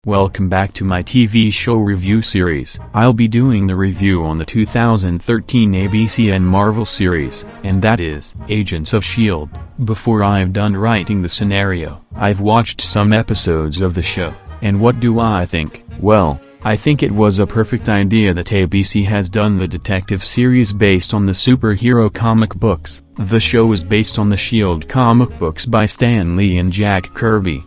Welcome back to my TV show review series. I'll be doing the review on the 2013 ABC and Marvel series, and that is Agents of S.H.I.E.L.D. Before I've done writing the scenario, I've watched some episodes of the show, and what do I think? Well, I think it was a perfect idea that ABC has done the detective series based on the superhero comic books. The show is based on the S.H.I.E.L.D. comic books by Stan Lee and Jack Kirby.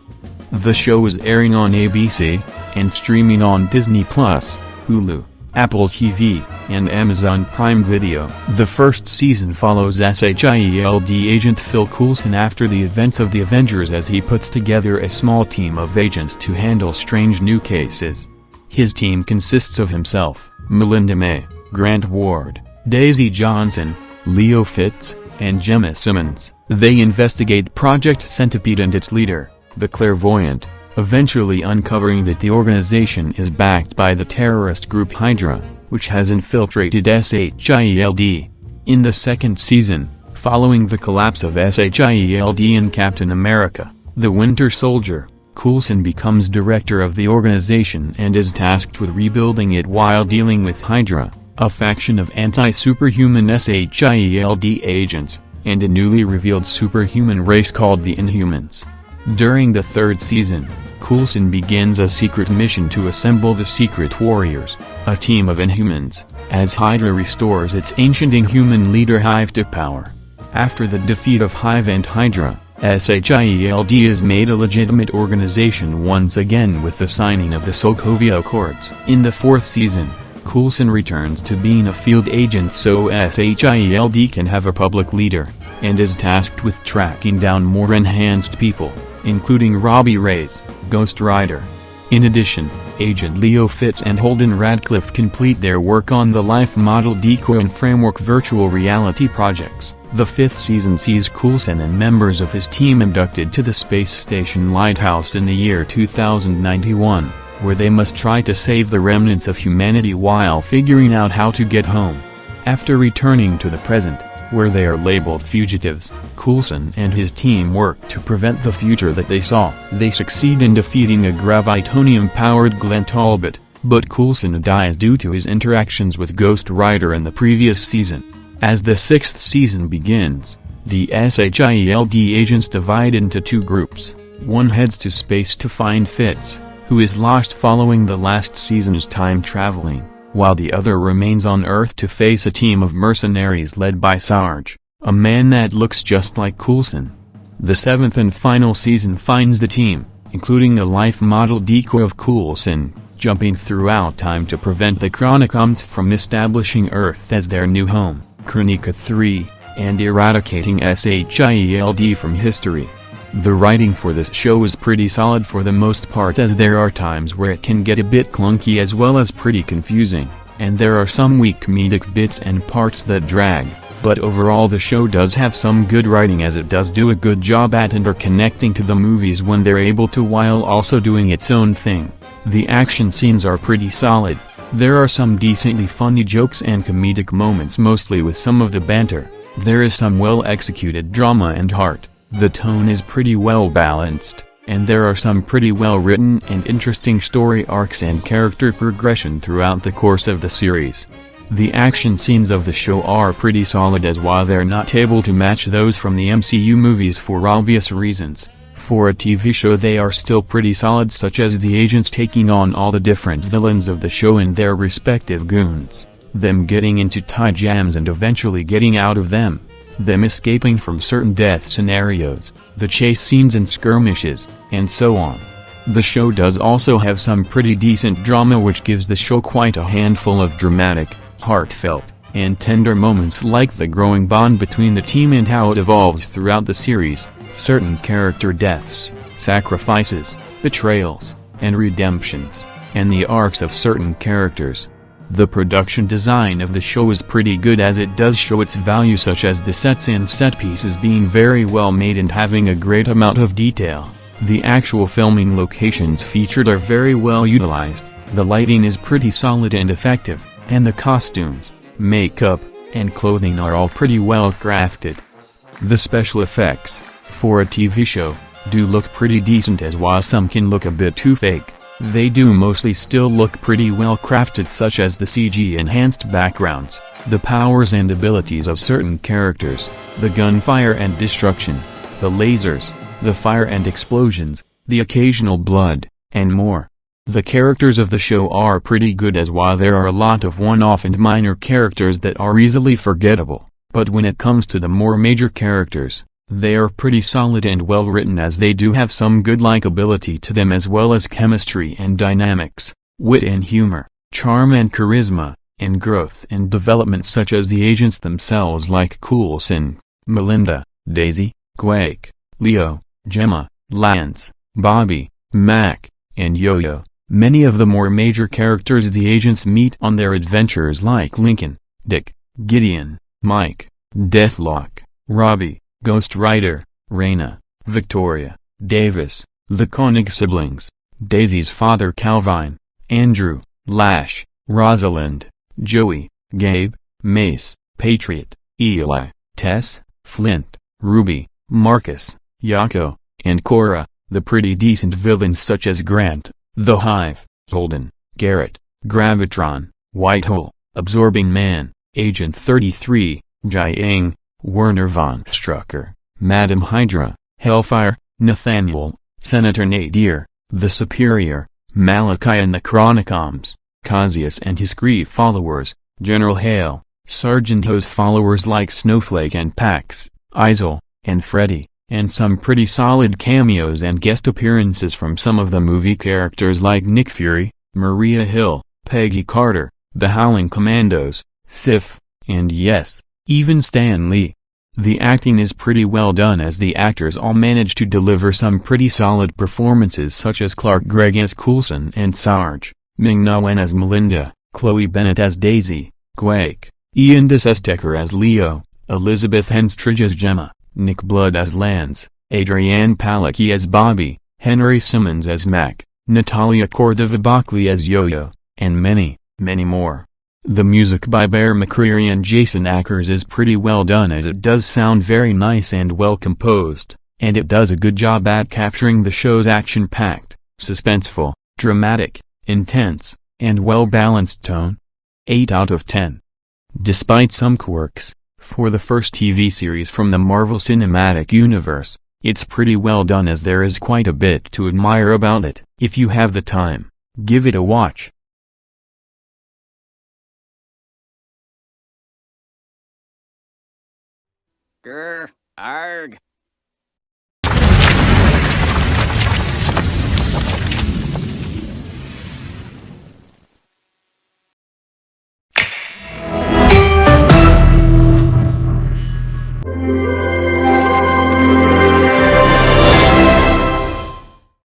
The show is airing on ABC, and streaming on Disney+, Hulu, Apple TV, and Amazon Prime Video. The first season follows S.H.I.E.L.D. agent Phil Coulson after the events of the Avengers as he puts together a small team of agents to handle strange new cases. His team consists of himself, Melinda May, Grant Ward, Daisy Johnson, Leo Fitz, and Gemma Simmons. They investigate Project Centipede and its leader, the Clairvoyant, eventually uncovering that the organization is backed by the terrorist group Hydra, which has infiltrated S.H.I.E.L.D. In the second season, following the collapse of S.H.I.E.L.D. in Captain America, the Winter Soldier, Coulson becomes director of the organization and is tasked with rebuilding it while dealing with Hydra, a faction of anti-superhuman S.H.I.E.L.D. agents, and a newly revealed superhuman race called the Inhumans. During the third season, Coulson begins a secret mission to assemble the Secret Warriors, a team of Inhumans, as Hydra restores its ancient Inhuman leader Hive to power. After the defeat of Hive and Hydra, S.H.I.E.L.D. is made a legitimate organization once again with the signing of the Sokovia Accords. In the fourth season, Coulson returns to being a field agent so S.H.I.E.L.D. can have a public leader, and is tasked with tracking down more enhanced people, including Robbie Reyes, Ghost Rider. In addition, Agent Leo Fitz and Holden Radcliffe complete their work on the Life Model Decoy and Framework virtual reality projects. The fifth season sees Coulson and members of his team inducted to the space station Lighthouse in the year 2091, where they must try to save the remnants of humanity while figuring out how to get home. After returning to the present, where they are labeled fugitives, Coulson and his team work to prevent the future that they saw. They succeed in defeating a gravitonium-powered Glenn Talbot, but Coulson dies due to his interactions with Ghost Rider in the previous season. As the sixth season begins, the S.H.I.E.L.D. agents divide into two groups. One heads to space to find Fitz, who is lost following the last season's time traveling, while the other remains on Earth to face a team of mercenaries led by Sarge, a man that looks just like Coulson. The seventh and final season finds the team, including the Life Model Decoy of Coulson, jumping throughout time to prevent the Chronicoms from establishing Earth as their new home, Chronica 3, and eradicating S.H.I.E.L.D. from history. The writing for this show is pretty solid for the most part, as there are times where it can get a bit clunky as well as pretty confusing, and there are some weak comedic bits and parts that drag, but overall the show does have some good writing, as it does do a good job at interconnecting to the movies when they're able to while also doing its own thing. The action scenes are pretty solid. There are some decently funny jokes and comedic moments, mostly with some of the banter. There is some well-executed drama and heart. The tone is pretty well balanced, and there are some pretty well written and interesting story arcs and character progression throughout the course of the series. The action scenes of the show are pretty solid, as while they're not able to match those from the MCU movies for obvious reasons, for a TV show they are still pretty solid, such as the agents taking on all the different villains of the show and their respective goons, them getting into tie jams and eventually getting out of them, them escaping from certain death scenarios, the chase scenes and skirmishes, and so on. The show does also have some pretty decent drama, which gives the show quite a handful of dramatic, heartfelt, and tender moments, like the growing bond between the team and how it evolves throughout the series, certain character deaths, sacrifices, betrayals, and redemptions, and the arcs of certain characters. The production design of the show is pretty good, as it does show its value, such as the sets and set pieces being very well made and having a great amount of detail. The actual filming locations featured are very well utilized, the lighting is pretty solid and effective, and the costumes, makeup, and clothing are all pretty well crafted. The special effects, for a TV show, do look pretty decent, as while some can look a bit too fake. They do mostly still look pretty well crafted, such as the CG enhanced backgrounds, the powers and abilities of certain characters, the gunfire and destruction, the lasers, the fire and explosions, the occasional blood, and more. The characters of the show are pretty good, as while there are a lot of one-off and minor characters that are easily forgettable, but when it comes to the more major characters, they are pretty solid and well written, as they do have some good likability to them, as well as chemistry and dynamics, wit and humor, charm and charisma, and growth and development, such as the agents themselves like Coulson, Melinda, Daisy, Quake, Leo, Gemma, Lance, Bobby, Mac, and Yo-Yo. Many of the more major characters the agents meet on their adventures, like Lincoln, Dick, Gideon, Mike, Deathlock, Robbie, Ghost Rider, Raina, Victoria, Davis, the Koenig siblings, Daisy's father Calvin, Andrew, Lash, Rosalind, Joey, Gabe, Mace, Patriot, Eli, Tess, Flint, Ruby, Marcus, Yako, and Cora, the pretty decent villains such as Grant, The Hive, Holden, Garrett, Gravitron, Whitehole, Absorbing Man, Agent 33, Jiang, Werner von Strucker, Madam Hydra, Hellfire, Nathaniel, Senator Nadir, The Superior, Malachi and the Chronicoms, Cassius and his Kree followers, General Hale, Sergeant Ho's followers like Snowflake and Pax, Isol, and Freddy, and some pretty solid cameos and guest appearances from some of the movie characters like Nick Fury, Maria Hill, Peggy Carter, the Howling Commandos, Sif, and yes, even Stan Lee. The acting is pretty well done, as the actors all manage to deliver some pretty solid performances, such as Clark Gregg as Coulson and Sarge, Ming-Na Wen as Melinda, Chloe Bennett as Daisy, Quake, Ian DeSestecker as Leo, Elizabeth Henstridge as Gemma, Nick Blood as Lance, Adrienne Palicki as Bobby, Henry Simmons as Mac, Natalia Cordova-Buckley as Yo-Yo, and many, many more. The music by Bear McCreary and Jason Ackers is pretty well done, as it does sound very nice and well composed, and it does a good job at capturing the show's action-packed, suspenseful, dramatic, intense, and well-balanced tone. 8 out of 10. Despite some quirks, for the first TV series from the Marvel Cinematic Universe, it's pretty well done, as there is quite a bit to admire about it. If you have the time, give it a watch. Grr, arg.